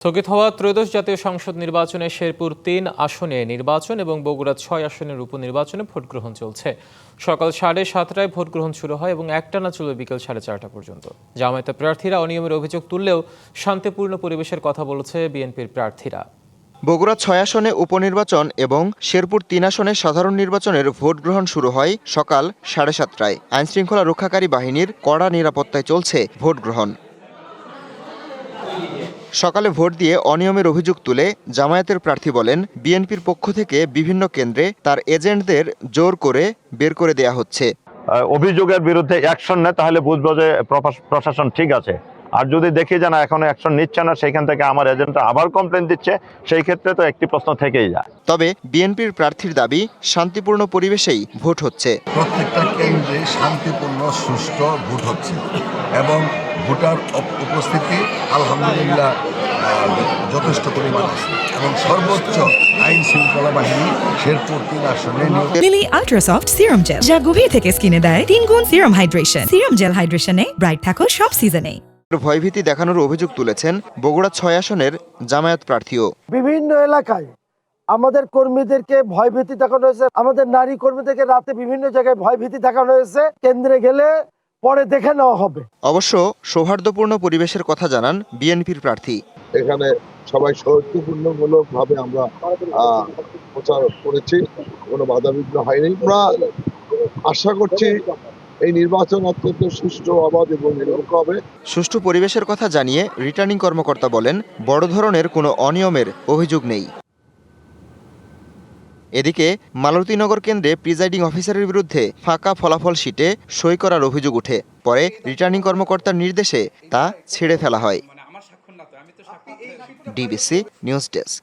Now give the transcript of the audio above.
স্থগিত হওয়া ত্রয়োদশ জাতীয় সংসদ নির্বাচনে শেরপুর ৩ আসনে নির্বাচন এবং বগুড়া ৬ আসনের উপনির্বাচনে ভোট গ্রহণ চলছে। সকাল 7:30টায় ভোট গ্রহণ শুরু হয় এবং একটানা চলবে বিকেল 4:30টা পর্যন্ত। জামায়াতের প্রার্থীরা অনিয়মের অভিযোগ তুললেও শান্তিপূর্ণ পরিবেশের কথা বলেছে বিএনপির প্রার্থীরা। বগুড়া ৬ আসনে উপনির্বাচন এবং শেরপুর ৩ আসনে সাধারণ নির্বাচনের ভোট গ্রহণ শুরু হয় সকাল 7:30টায়। আইনশৃঙ্খলা রক্ষাকারী বাহিনীর কড়া নিরাপত্তায় চলছে ভোট গ্রহণ। সকালে ভোট দিয়ে অনিয়মের অভিযোগ তুলে জামায়াতের প্রার্থী বলেন, বিএনপির পক্ষ থেকে বিভিন্ন কেন্দ্রে তার এজেন্টদের জোর করে বের করে দেয়া হচ্ছে। অভিযোগের বিরুদ্ধে অ্যাকশন নেয় তাহলে বুঝবো যে প্রশাসন ঠিক আছে। আর যদি দেখি যে না এখনো অ্যাকশন নিচ্ছে না, সেখান থেকে আমার এজেন্টরা আবার কমপ্লেন দিচ্ছে, সেই ক্ষেত্রে তো একটি প্রশ্ন থেকেই যায়। তবে বিএনপির প্রার্থীর দাবি, শান্তিপূর্ণ পরিবেশেই ভোট হচ্ছে। প্রত্যেকটা কেন্দ্রে শান্তিপূর্ণ সুষ্ঠু ভোট হচ্ছে এবং ভোটার উপস্থিতি আলহামদুলিল্লাহ যথেষ্ট পরিমাণ আছে এবং সর্বোচ্চ আইন শৃঙ্খলা বাহিনী শেরপুর ৩ আসনে লিলি আল্ট্রাসফট সিরাম জেল, যা গভীর থেকে স্কিনে দেয় 3 গুণ সিরাম হাইড্রেশন। সিরাম জেল হাইড্রেশনে ব্রাইট থাকো সব সিজনে। ভয়ভীতি দেখানোর অভিযোগ তুলেছেন বগুড়া ৬ আসনের জামায়াত প্রার্থীও। বিভিন্ন এলাকায় আমাদের কর্মীদেরকে ভয়ভীতি দেখানো হয়েছে, আমাদের নারী কর্মীদেরকে রাতে বিভিন্ন জায়গায় ভয়ভীতি দেখানো হয়েছে। কেন্দ্রে গেলে পরে দেখে নেওয়া হবে। অবশ্য সৌহার্দ্যপূর্ণ পরিবেশের কথা জানান বিএনপির প্রার্থী। এখানে সবাই সৌহার্দ্যপূর্ণমূলক ভাবে আমরা প্রচার করেছি, কোনো বাধাবিঘ্ন হয়নি। আমরা আশা করছি এই নির্বাচন অত্যন্ত সুষ্ঠু, অবাধ এবং নিরপেক্ষ হবে। সুষ্ঠু পরিবেশের কথা জানিয়ে রিটার্নিং কর্মকর্তা বলেন, বড় ধরনের কোনো অনিয়মের অভিযোগ নেই। এদিকে মালতীনগর কেন্দ্রে প্রিজাইডিং অফিসারের বিরুদ্ধে ফাঁকা ফলাফল শিটে সই করার অভিযোগ ওঠে। পরে রিটার্নিং কর্মকর্তার নির্দেশে তা ছেড়ে ফেলা হয়। DBC news desk.